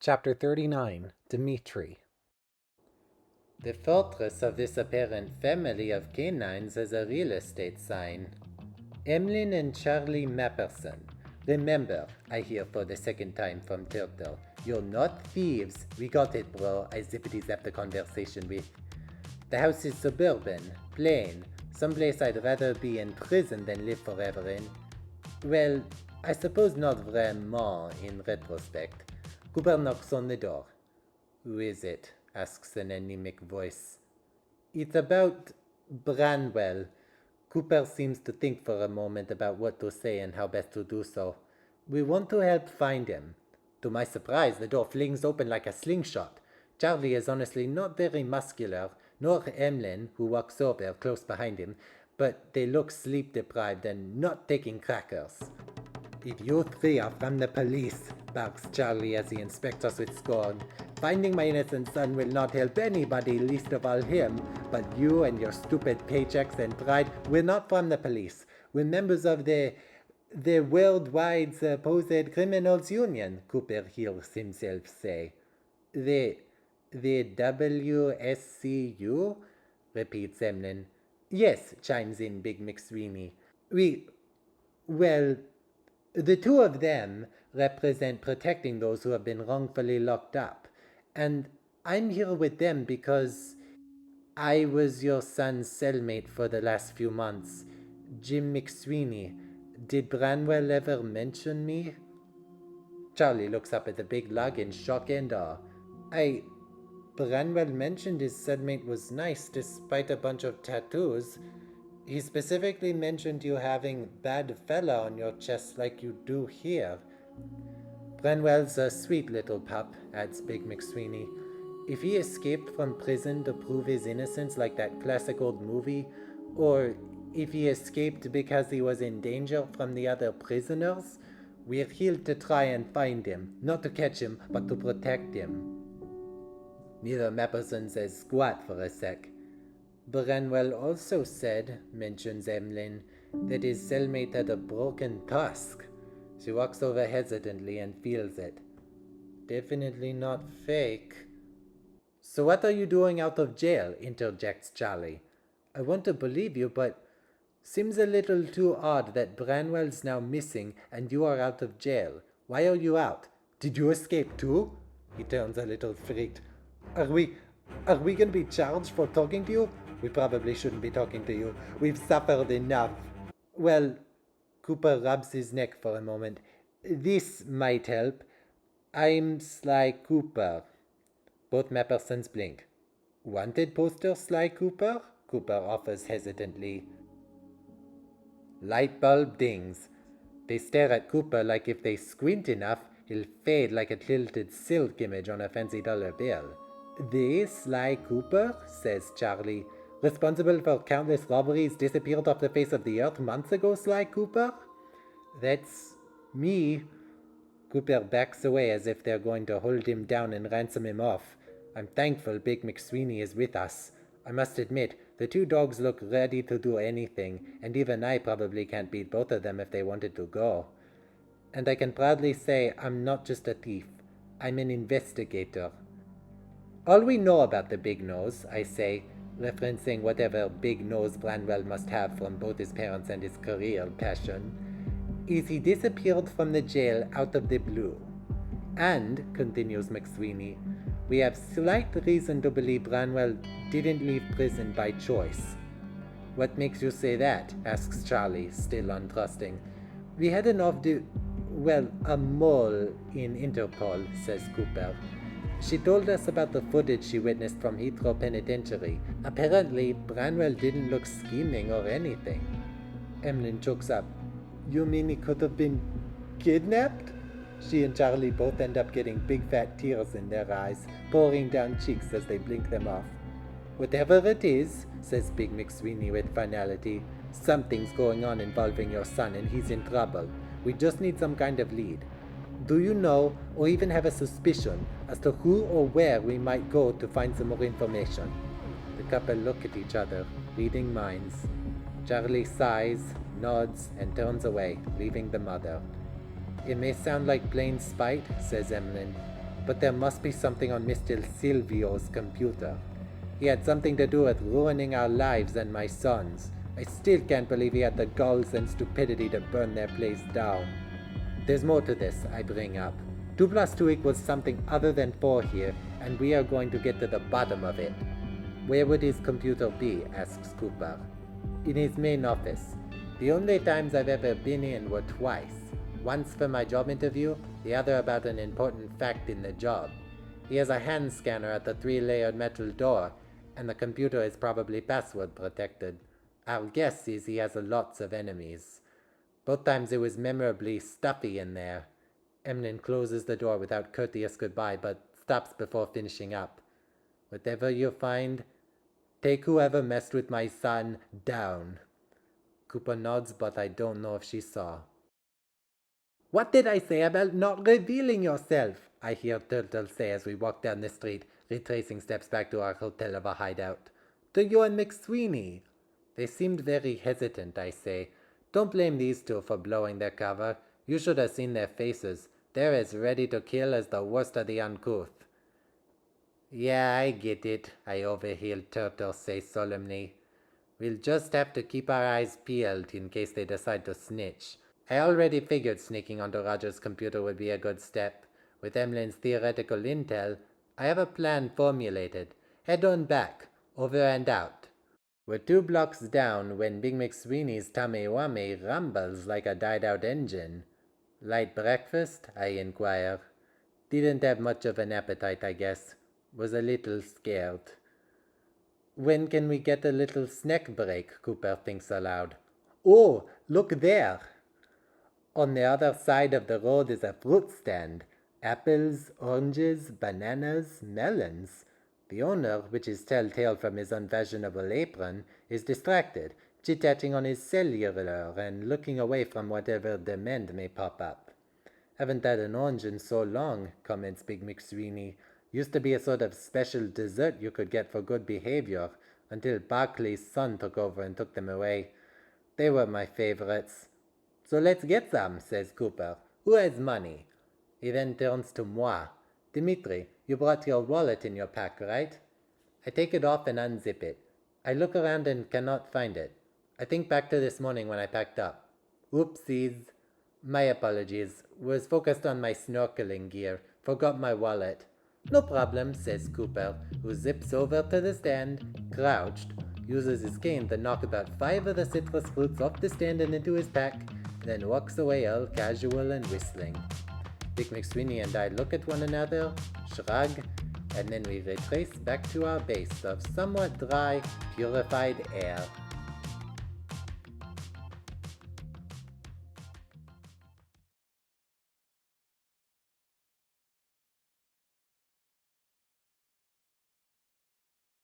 Chapter 39, Dimitri. The fortress of this apparent family of canines is a real estate sign. Emlyn and Charlie Mapperson. Remember, I hear for the second time from Turtle. You're not thieves. We got it, bro. I zippity zapped the conversation with. The house is suburban, plain, someplace I'd rather be in prison than live forever in. Well, I suppose not vraiment in retrospect. Cooper knocks on the door. Who is it? Asks an anemic voice. It's about Branwell. Cooper seems to think for a moment about what to say and how best to do so. We want to help find him. To my surprise, the door flings open like a slingshot. Charlie is honestly not very muscular, nor Emlyn, who walks over close behind him, but they look sleep-deprived and not taking crackers. If you three are from the police, barks Charlie as he inspects us with scorn. Finding my innocent son will not help anybody, least of all him, but you and your stupid paychecks and pride, we're not from the police. We're members of the worldwide supposed criminals union, Cooper hears himself say. The WSCU? Repeats Emlyn. Yes, chimes in Big McSweeney. Well, the two of them represent protecting those who have been wrongfully locked up. And I'm here with them because I was your son's cellmate for the last few months. Jim McSweeney. Did Branwell ever mention me? Charlie looks up at the big log in shock and awe. Branwell mentioned his cellmate was nice despite a bunch of tattoos. He specifically mentioned you having bad fella on your chest like you do here. Branwell's a sweet little pup, adds Big McSweeney. If he escaped from prison to prove his innocence like that classic old movie, or if he escaped because he was in danger from the other prisoners, we're here to try and find him, not to catch him, but to protect him. Neither Mapperson says squat for a sec. Branwell also said, mentions Emlyn, that his cellmate had a broken tusk. She walks over hesitantly and feels it. Definitely not fake. So what are you doing out of jail? Interjects Charlie. I want to believe you, but seems a little too odd that Branwell's now missing and you are out of jail. Why are you out? Did you escape too? He turns a little freaked. Are we gonna be charged for talking to you? We probably shouldn't be talking to you. We've suffered enough. Well, Cooper rubs his neck for a moment. This might help. I'm Sly Cooper. Both Mappersons blink. Wanted poster, Sly Cooper? Cooper offers hesitantly. Light bulb dings. They stare at Cooper like if they squint enough, he'll fade like a tilted silk image on a fancy dollar bill. This Sly Cooper, says Charlie, responsible for countless robberies, disappeared off the face of the earth months ago, Sly Cooper? That's me. Cooper backs away as if they're going to hold him down and ransom him off. I'm thankful Big McSweeney is with us. I must admit, the two dogs look ready to do anything, and even I probably can't beat both of them if they wanted to go. And I can proudly say I'm not just a thief. I'm an investigator. All we know about the Big Nose, I say, referencing whatever big nose Branwell must have from both his parents and his career passion, is he disappeared from the jail out of the blue. And, continues McSweeney, we have slight reason to believe Branwell didn't leave prison by choice. What makes you say that? Asks Charlie, still untrusting. We had a mole in Interpol, says Cooper. She told us about the footage she witnessed from Heathrow Penitentiary. Apparently, Branwell didn't look scheming or anything. Emlyn chokes up. You mean he could have been kidnapped? She and Charlie both end up getting big fat tears in their eyes, pouring down cheeks as they blink them off. Whatever it is, says Big McSweeney with finality, something's going on involving your son and he's in trouble. We just need some kind of lead. Do you know, or even have a suspicion, as to who or where we might go to find some more information? The couple look at each other, reading minds. Charlie sighs, nods, and turns away, leaving the mother. It may sound like plain spite, says Emlyn, but there must be something on Mr. Silvio's computer. He had something to do with ruining our lives and my son's. I still can't believe he had the gulls and stupidity to burn their place down. There's more to this, I bring up. 2 plus 2 equals something other than 4 here, and we are going to get to the bottom of it. Where would his computer be? Asks Cooper. In his main office. The only times I've ever been in were twice. Once for my job interview, the other about an important fact in the job. He has a hand scanner at the 3-layered metal door, and the computer is probably password protected. Our guess is he has lots of enemies. Both times it was memorably stuffy in there. Emlyn closes the door without courteous goodbye, but stops before finishing up. Whatever you find, take whoever messed with my son down. Cooper nods, but I don't know if she saw. What did I say about not revealing yourself? I hear Turtle say as we walk down the street, retracing steps back to our hotel of a hideout. To you and McSweeney. They seemed very hesitant, I say. Don't blame these two for blowing their cover. You should have seen their faces. They're as ready to kill as the worst of the uncouth. Yeah, I get it, I overhear Turtle say solemnly. We'll just have to keep our eyes peeled in case they decide to snitch. I already figured sneaking onto Roger's computer would be a good step. With Emlyn's theoretical intel, I have a plan formulated. Head on back, over and out. We're 2 blocks down when Big McSweeney's Tamewame rumbles like a died-out engine. Light breakfast? I inquire. Didn't have much of an appetite, I guess. Was a little scared. When can we get a little snack break? Cooper thinks aloud. Oh, look there! On the other side of the road is a fruit stand. Apples, oranges, bananas, melons. The owner, which is telltale from his unfashionable apron, is distracted, chit-chatting on his cellular and looking away from whatever demand may pop up. Haven't had an orange in so long, comments Big McSweeney. Used to be a sort of special dessert you could get for good behavior, until Barclay's son took over and took them away. They were my favorites. So let's get some, says Cooper. Who has money? He then turns to moi. Dimitri, you brought your wallet in your pack, right? I take it off and unzip it. I look around and cannot find it. I think back to this morning when I packed up. Oopsies. My apologies. Was focused on my snorkeling gear. Forgot my wallet. No problem, says Cooper, who zips over to the stand, crouched, uses his cane to knock about 5 of the citrus fruits off the stand and into his pack, then walks away all casual and whistling. Big McSweeney and I look at one another, shrug, and then we retrace back to our base of somewhat dry, purified air.